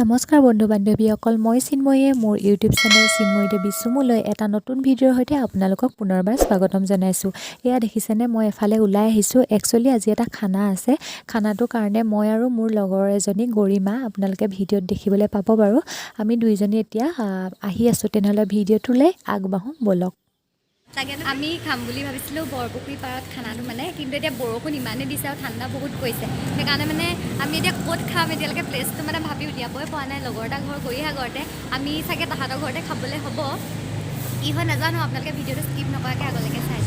নমস্কাৰ বন্ধু বান্ধৱীসকল, মই চিন্ময়ে মোৰ ইউটিউব চেনেল চিন্ময়ী দেৱী চুমুলৈ এটা নতুন ভিডিঅ'ৰ সৈতে আপোনালোকক পুনৰবাৰ স্বাগতম জনাইছোঁ। এয়া দেখিছেনে, মই এফালে ওলাই আহিছোঁ। একচুৱেলি আজি এটা খানা আছে। খানাটোৰ কাৰণে মই আৰু মোৰ লগৰ এজনী গৰিমা আপোনালোকে ভিডিঅ'ত দেখিবলৈ পাব বাৰু। আমি দুইজনী এতিয়া আহি আছোঁ। তেনেহ'লে ভিডিঅ'টোলৈ আগবাঢ়োঁ ব'লক। আমি খাম বুলি ভাবিছিলোঁ বৰপুখুৰী পাৰত খানাটো কিন্তু এতিয়া বৰষুণ ইমানেই দিছে আৰু ঠাণ্ডা বহুত পৰিছে। সেইকাৰণে আমি এতিয়া ক'ত খাম এতিয়ালৈকে প্লেচটো ভাবি উলিয়াবই পৰা নাই। লগৰ এটা ঘৰ গৈ ঘৰতে আমি চাগে তাহাঁতৰ ঘৰতে খাবলৈ হ'ব। কি হয় নাজানো, আপোনালোকে ভিডিঅ'টো স্কিপ নকৰাকৈ আগলৈকে চাই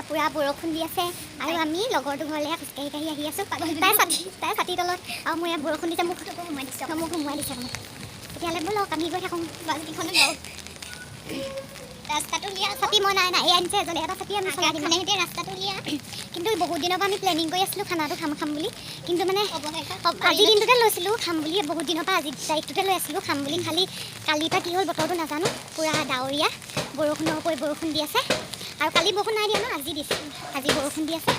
পুৰা বৰষুণ দি আছে আৰু আমি লগৰটো ঘৰলৈ খোজকাঢ়ি আহি আছোঁ। তাই ছাতিৰ তলত আৰু মোৰ ইয়াত বৰষুণ দিছে, মোক সোমাই দিছে তেতিয়াহ'লে ব'লক আমি গৈ থাকোঁ। বাজুকিখনো লওক, ৰাস্তাটো উলিয়া। ছাতি মই নাই এই আনিছে এজনে, এটা ছাতি আমি চলাই দিম এতিয়া ৰাস্তাটো উলিয়া। কিন্তু বহুত দিনৰ পৰা আমি প্লেনিং কৰি আছিলোঁ খানাটো খাম বুলি, কিন্তু আজিৰ দিনটোতে লৈছিলোঁ খাম বুলি। বহুত দিনৰ পৰা আজি তাৰিখটোতে লৈ আছিলোঁ খাম বুলি। খালি কালিৰ পৰা কি হ'ল বতৰটো নাজানো, পূৰা ডাৱৰীয়া, বৰষুণৰ ওপৰি বৰষুণ দি আছে। আৰু কালি বৰষুণ নাই দিয়া ন, আজি দিছে। আজি বৰষুণ দি আছে,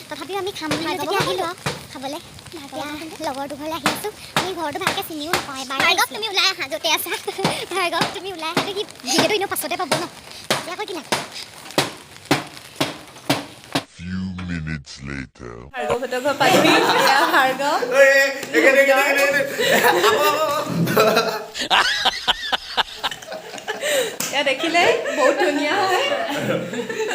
তথাপিও আমি খাম বুলি যেতিয়া আহিলোঁ আৰু খাবলৈ। লগৰটো ঘৰলৈ আহি আছোঁ। আমি ঘৰটো ভালকৈ চিনিও নাপাওঁ। এবাৰ তুমি ওলাই আহা য'তে আছা, ভাৰ্গৱ তুমি ওলাই আহাটো কি ভিডিঅ'টো এনেও পাছতে পাব ন। আকৌ কি লাগে Few minutes later. দেখিলে বহুত ধুনীয়া হয়।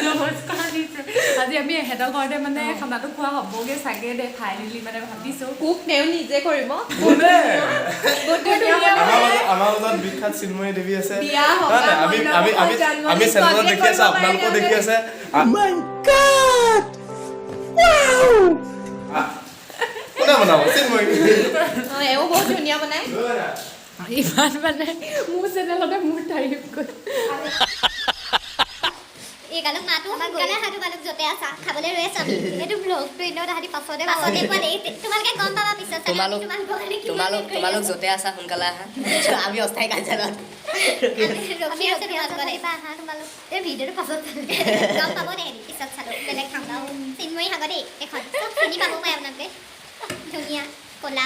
নমস্কাৰ দিছে। আজি আমি এহেঁতৰ ঘৰতে খানাটো খোৱা হ'বগে চাগে দে। ফাইনেলি ভাবিছোঁ কুক তেওঁ নিজে কৰিব। আমাৰ ওচৰত বিখ্যাত চিন্ময়ী দেৱী আছে। বিয়া হ'ব, আমি চেনেলত দেখি আছো, আপোনালোকেও দেখি আছে। কোনে বনাব? চিন্ময়ী। এওঁ বহুত ধুনীয়া বনাই। ইমান মোৰ চেনেলতে মোৰ তাৰিফ কৰি এইকাৰণে মাতো সোনকালে হাতো কালক য'তে আছা খাবলৈ ৰৈ আছো। এইটো ব্লগটো এনেও তাহাঁতি পাছতে তোমালোকে গম পাবা পিছত। তোমালোক য'তে আছা সোনকালে আহা। আমি অস্থায়ী কাৰ্যালয়ত তোমালোক এই ভিডিঅ'টো পাছত গম পাব দে। পিছত চালো বেলেগ খাম আৰু চিন্ময়ী হাগৰ দেই এখন চব চিনি পাব পাৰে আপোনালোকে। ধুনীয়া ক'লা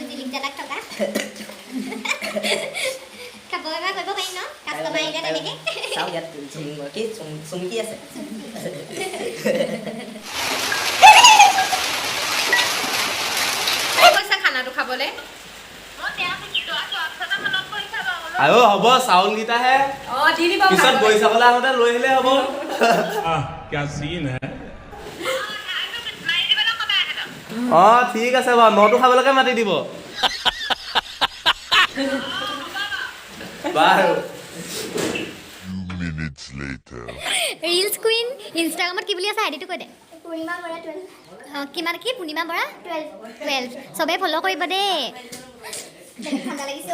জিলিক জালাক থকা খাব এবাৰ কৰিব পাৰিম ন, কাষ্টমাৰ আহিলে তেনেকৈ। চাওঁ ইয়াত কি চুমকি আছে। কৈছা খানাটো খাবলৈ আৰু হ'ব চাউলকেইটাহে দি দিব পিছত গৈ চাবলৈ আহোঁতে লৈ আহিলে হ'ব। क्या सीन है। ঠিক আছে বাৰু, নটো খাবলৈকে মাতি দিব বাৰু। Few minutes later. Reels queen ইনষ্টাগ্ৰামত কি বুলি আছে আইডিটো কৈ দে। পূৰ্ণিমা বৰা 12। কিমান কি পূৰ্ণিমা বৰা 12। চবেই ফ'ল' কৰিব দেই। ঠাণ্ডা লাগিছে।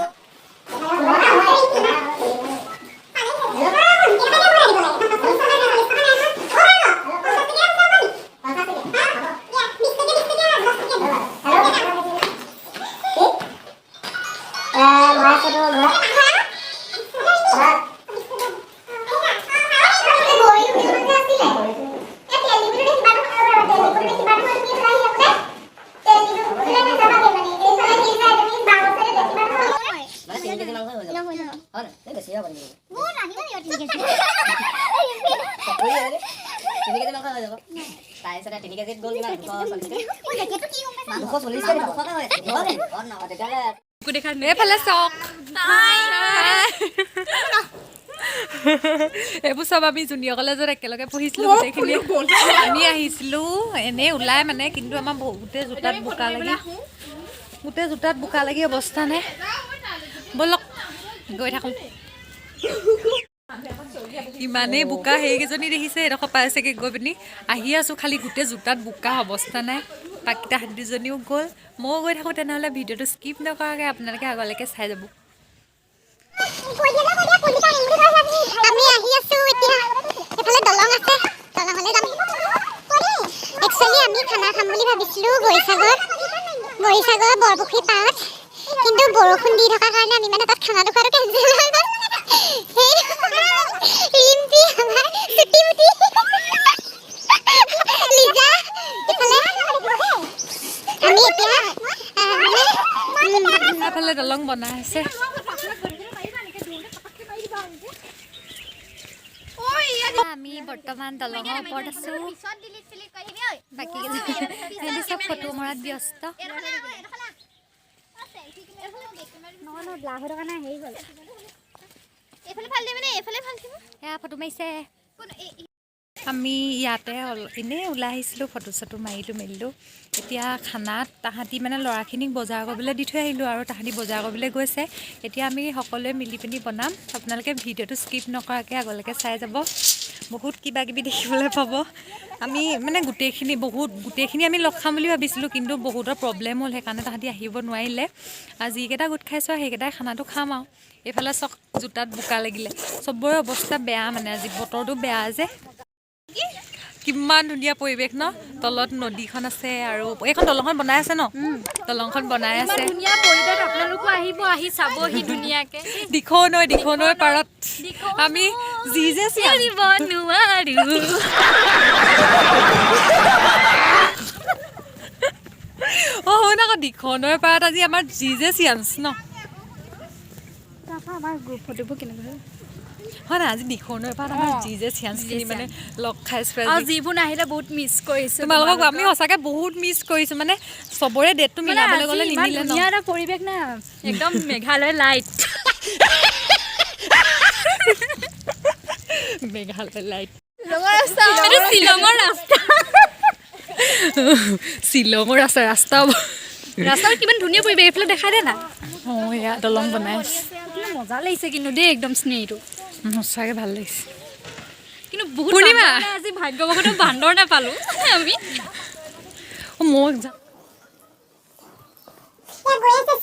তাৰপিছতে 3 কেজিত গ'ল কিমান 240 এইফালে চক এইবোৰ চব আমি জুনিয়ৰ কলেজত একেলগে পঢ়িছিলোঁ। গোটেইখিনি আমি আহিছিলোঁ এনেই ওলাই কিন্তু আমাৰ গোটেই জোতাত বোকা লাগি অৱস্থা নাই। ব'লক গৈ থাকোঁ। ইমানেই বোকা, সেইকেইজনী দেখিছে এডোখৰ পাইছেগৈ গৈ পিনি আহি আছোঁ। খালি গোটেই জোতাত বোকা অৱস্থা নাই। বাকীটা দুজনীও গ'ল, ময়ো গৈ থাকোঁ। তেনেহ'লে ভিডিঅ'টো স্কিপ নকৰাকৈ আপোনালোকে আগলৈকে চাই যাব। আমি আহি আছোঁ এতিয়া, এফালে দলং আছে, দলঙলৈ যাম। একচুৱেলি আমি খানা খাম বুলি ভাবিছিলোঁ গৰিসাগৰ বৰপুখুৰী পাৰত, কিন্তু বৰষুণ দি থকাৰ কাৰণে আমি তাত খানাটো খোৱাটো কেঞ্চেল হৈ গ'ল। ৰিম্পি আমাৰ চুটি মুটি লিজা ইফালে আমি এতিয়া ফালে দলং বনাই আছে আমি বৰ্তমান দলঙৰ ওপৰত আছো বাকী কেইজনী চব ফটো মৰাত ব্যস্ত এয়া ফটো মাৰিছে আমি ইয়াতে এনেই ওলাই আহিছিলোঁ ফটো চটো মাৰিলোঁ মেলিলোঁ এতিয়া খানাত তাহাঁতি মানে ল'ৰাখিনিক বজাৰ কৰিবলৈ দি থৈ আহিলোঁ আৰু তাহাঁতি বজাৰ কৰিবলৈ গৈছে এতিয়া আমি সকলোৱে মিলি পিনি বনাম আপোনালোকে ভিডিঅ'টো স্কিপ নকৰাকৈ আগলৈকে চাই যাব বহুত কিবা কিবি দেখিবলৈ পাব আমি মানে গোটেইখিনি আমি লগ খাম বুলি ভাবিছিলোঁ কিন্তু বহুতৰ প্ৰব্লেম হ'ল সেইকাৰণে তাহাঁতি আহিব নোৱাৰিলে যিকেইটা গোট খাইছোঁ সেইকেইটাই খানাটো খাম আৰু এইফালে চক জোতাত বোকা লাগিলে চবৰে অৱস্থা বেয়া মানে আজি বতৰটো বেয়া যে কিমান ধুনীয়া পৰিৱেশ ন তলত নদীখন আছে আৰু এইখন দলংখন বনাই আছে ন দলংখন বনাই আছে ধুনীয়া পৰিৱেশ আপোনালোকো আহিব আহি চাবহি ধুনীয়াকে দিখনৈ পাৰত আমি যি যে চিৰিব নোৱাৰো শুন আকৌ দিখনৈ পাৰত আজি আমাৰ যি যে চিয়ান্স ন আমাৰ গ্ৰুপ ফটোবোৰ কেনেকুৱা হয় না আজি দিখনৈ পাৰত আমাৰ যি যে চিয়ান্সখিনি মানে লগ খাইছোঁ আৰু যিবোৰ নাহিলে বহুত মিছ কৰিছোঁ তোমালোকক আমি সঁচাকৈ বহুত মিছ কৰিছোঁ মানে চবৰে ডেটটো মিলাবলৈ গ'লে নিমিলে ন ধুনীয়া এটা পৰিৱেশ না একদম মেঘালয় লাইট মেঘালয় লাইট শ্বিলঙৰ ৰাস্তা শ্বিলঙৰ ৰাস্তাও ৰাস্তাৰ কিমান ধুনীয়া পৰিৱেশ এইফালে দেখাই দে না অঁ এয়া দলং বনাই আছে মজা লাগিছে কিন্তু দেই একদম স্নেহটো সঁচাকৈ ভাল লাগিছে কিন্তু বহুত পূৰ্ণিমা আজি ভাগ্যৱশত বান্দৰ নাপালোঁ আমি মই যাম গৈ আছে